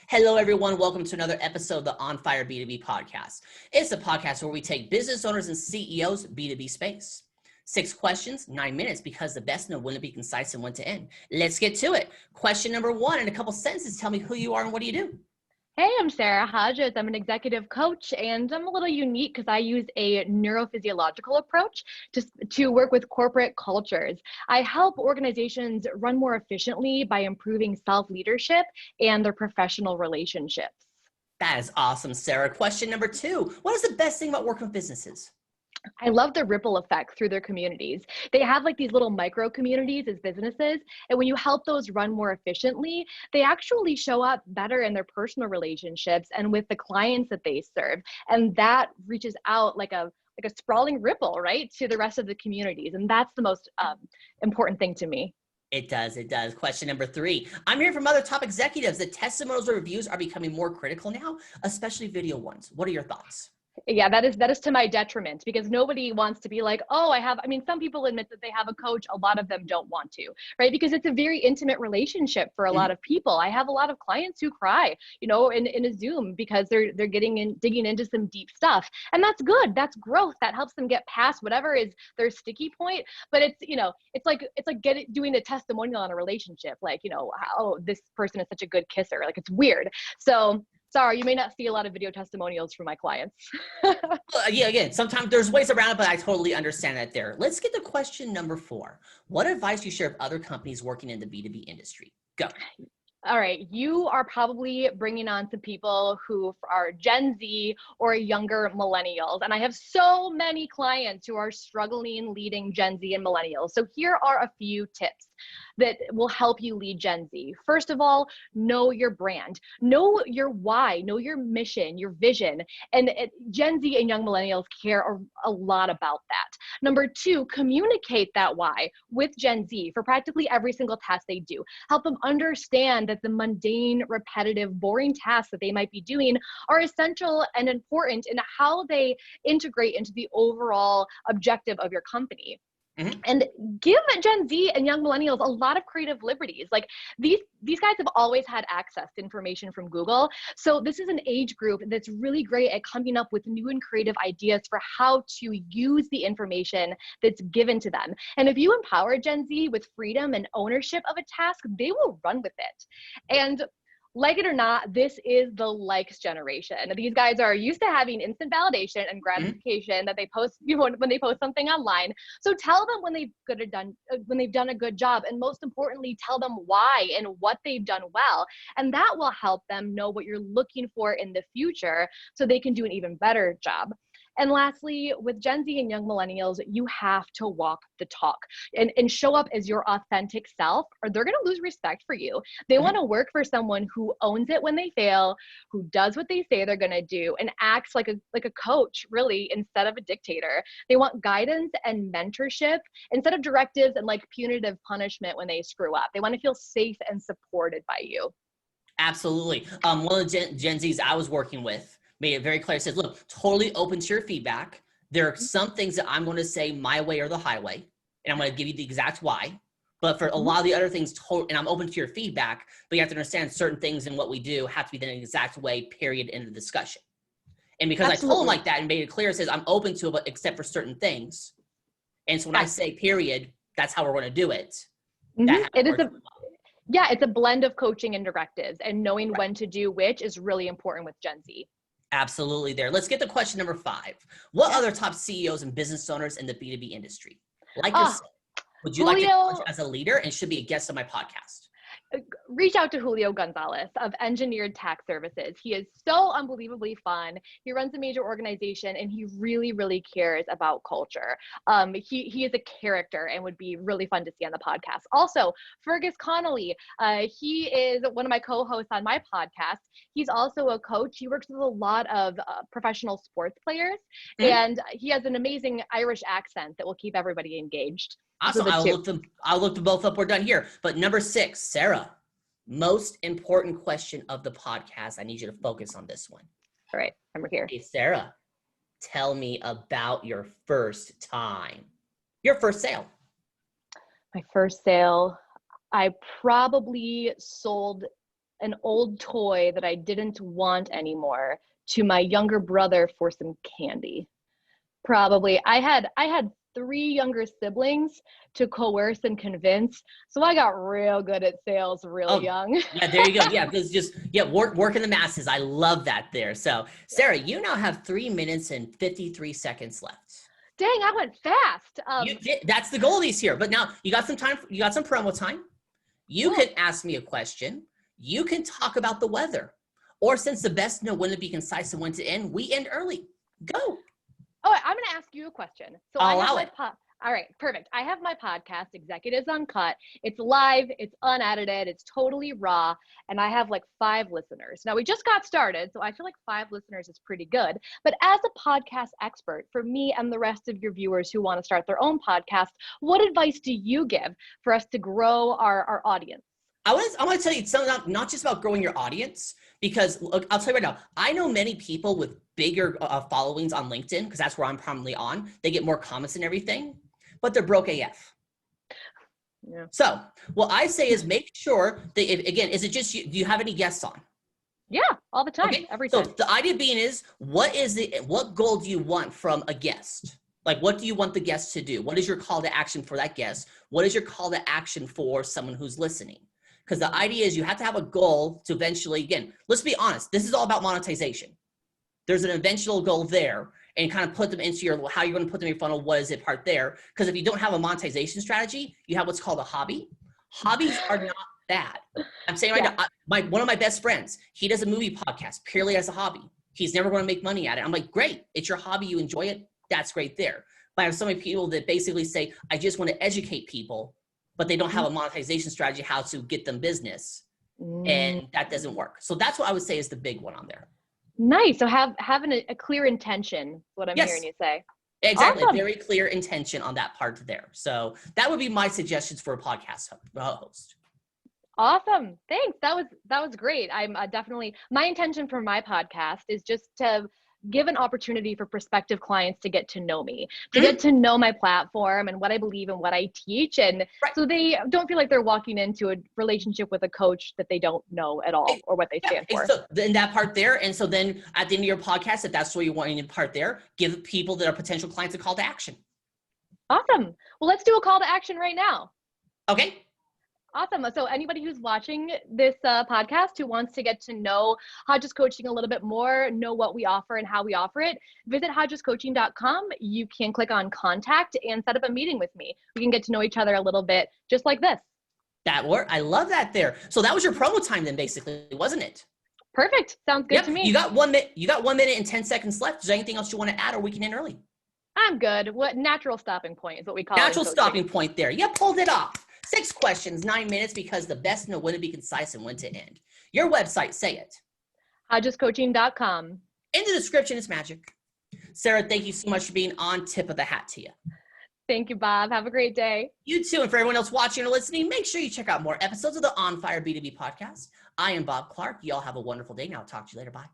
Hello, everyone. Welcome to another episode of the On Fire B2B podcast. It's a podcast where we take business owners and CEOs B2B space. 6 questions, 9 minutes, because the best know when to be concise and when to end. Let's get to it. Question number 1, in a couple sentences, tell me who you are and what do you do? Hey, I'm Sarah Hodges. I'm an executive coach, and I'm a little unique because I use a neurophysiological approach to work with corporate cultures. I help organizations run more efficiently by improving self-leadership and their professional relationships. That is awesome, Sarah. Question number 2, what is the best thing about working with businesses? I love the ripple effect through their communities. They have like these little micro communities as businesses. And when you help those run more efficiently, they actually show up better in their personal relationships and with the clients that they serve. And that reaches out like a sprawling ripple, right, to the rest of the communities. And that's the most important thing to me. It does. Question number 3. I'm hearing from other top executives that testimonials or reviews are becoming more critical now, especially video ones. What are your thoughts? Yeah, that is to my detriment, because nobody wants to be like, oh, some people admit that they have a coach. A lot of them don't want to, right? Because it's a very intimate relationship for a lot of people. I have a lot of clients who cry, in a Zoom because they're digging into some deep stuff. And that's good. That's growth. That helps them get past whatever is their sticky point. But it's like doing a testimonial on a relationship. Like, oh, this person is such a good kisser. Like, it's weird. So sorry, you may not see a lot of video testimonials from my clients. Yeah, again, sometimes there's ways around it, but I totally understand that there. Let's get to question number 4. What advice do you share with other companies working in the B2B industry? Go. All right, you are probably bringing on some people who are Gen Z or younger millennials. And I have so many clients who are struggling leading Gen Z and millennials. So here are a few tips that will help you lead Gen Z. First of all, know your brand, know your why, know your mission, your vision. And Gen Z and young millennials care a lot about that. Number 2, communicate that why with Gen Z for practically every single task they do. Help them understand that the mundane, repetitive, boring tasks that they might be doing are essential and important in how they integrate into the overall objective of your company. Mm-hmm. And give Gen Z and young millennials a lot of creative liberties. Like these guys have always had access to information from Google. So this is an age group that's really great at coming up with new and creative ideas for how to use the information that's given to them. And if you empower Gen Z with freedom and ownership of a task, they will run with it. And like it or not, this is the likes generation. These guys are used to having instant validation and gratification that they post when they post something online. So tell them when they've done a good job, and most importantly, tell them why and what they've done well. And that will help them know what you're looking for in the future so they can do an even better job. And lastly, with Gen Z and young millennials, you have to walk the talk and show up as your authentic self, or they're going to lose respect for you. They want to work for someone who owns it when they fail, who does what they say they're going to do, and acts like a coach, really, instead of a dictator. They want guidance and mentorship instead of directives and like punitive punishment when they screw up. They want to feel safe and supported by you. Absolutely. One of the Gen Zs I was working with made it very clear. It says, look, totally open to your feedback. There are some things that I'm going to say my way or the highway, and I'm going to give you the exact why. But for a lot of the other things, and I'm open to your feedback, but you have to understand certain things in what we do have to be done in the exact way, period, in the discussion. And because I told him like that and made it clear, it says, I'm open to it, but except for certain things. And so when I say period, that's how we're going to do it. It's a blend of coaching and directives, and knowing when to do which is really important with Gen Z. Absolutely there. Let's get to question number 5. What other top CEOs and business owners in the B2B industry, like yourself, would you like to coach as a leader and should be a guest on my podcast? Reach out to Julio Gonzalez of Engineered Tax Services. He is so unbelievably fun. He runs a major organization, and he really, really cares about culture. He is a character and would be really fun to see on the podcast. Also, Fergus Connolly, he is one of my co-hosts on my podcast. He's also a coach. He works with a lot of professional sports players, and he has an amazing Irish accent that will keep everybody engaged. Awesome. I'll look them both up. We're done here. But number 6, Sarah, most important question of the podcast. I need you to focus on this one. All right. I'm here. Hey, Sarah, tell me about your first sale. My first sale, I probably sold an old toy that I didn't want anymore to my younger brother for some candy? Probably. I had 3 younger siblings to coerce and convince, so I got real good at sales real young. Yeah, there you go. Yeah, because work in the masses. I love that there. So, Sarah, you now have 3 minutes and 53 seconds left. Dang, I went fast. That's the goal these here. But now you got some time. You got some promo time. You can ask me a question. You can talk about the weather. Or since the best know when to be concise and when to end, we end early. Go. Oh, I'm going to ask you a question. So I'll allow it. All right, perfect. I have my podcast, Executives Uncut. It's live, it's unedited, it's totally raw, and I have like 5 listeners. Now, we just got started, so I feel like 5 listeners is pretty good. But as a podcast expert, for me and the rest of your viewers who want to start their own podcast, what advice do you give for us to grow our audience? I want to tell you something, not just about growing your audience, because look, I'll tell you right now, I know many people with bigger followings on LinkedIn, because that's where I'm prominently on. They get more comments and everything, but they're broke AF. Yeah. So what I say is make sure that, again, is it just you? Do you have any guests on? Yeah, all the time, okay. Every time. So the idea being is, what goal do you want from a guest? Like, what do you want the guest to do? What is your call to action for that guest? What is your call to action for someone who's listening? Because the idea is you have to have a goal to eventually, again, let's be honest, this is all about monetization. There's an eventual goal there, and kind of put them into your, how you're going to put them in your funnel, what is it part there? Because if you don't have a monetization strategy, you have what's called a hobby. Hobbies are not bad. I'm saying right now, one of my best friends, he does a movie podcast purely as a hobby. He's never going to make money at it. I'm like, great, it's your hobby, you enjoy it, that's great there. But I have so many people that basically say, I just want to educate people, but they don't have a monetization strategy, how to get them business. And that doesn't work. So that's what I would say is the big one on there. Nice. So having a clear intention, what I'm hearing you say. Exactly. Awesome. Very clear intention on that part there. So that would be my suggestions for a podcast host. Awesome. Thanks. That was great. I'm definitely, my intention for my podcast is just to give an opportunity for prospective clients to get to know me, to get to know my platform and what I believe and what I teach. And so they don't feel like they're walking into a relationship with a coach that they don't know at all or what they stand for. So then that part there. And so then at the end of your podcast, if that's what you want in part there, give people that are potential clients a call to action. Awesome. Well, let's do a call to action right now. Okay. Awesome. So anybody who's watching this podcast who wants to get to know Hodges Coaching a little bit more, know what we offer and how we offer it, visit hodgescoaching.com. You can click on contact and set up a meeting with me. We can get to know each other a little bit, just like this. That worked. I love that there. So that was your promo time then, basically, wasn't it? Perfect. Sounds good to me. You got 1 minute. You got 1 minute and 10 seconds left. Is there anything else you want to add, or we can end early? I'm good. What natural stopping point is what we call it. Natural stopping point there. You pulled it off. 6 questions, 9 minutes, because the best know when to be concise and when to end. Your website, say it. HodgesCoaching.com. In the description, it's magic. Sarah, thank you so much for being on. Tip of the hat to you. Thank you, Bob. Have a great day. You too. And for everyone else watching or listening, make sure you check out more episodes of the On Fire B2B podcast. I am Bob Clark. You all have a wonderful day. Now I'll talk to you later. Bye.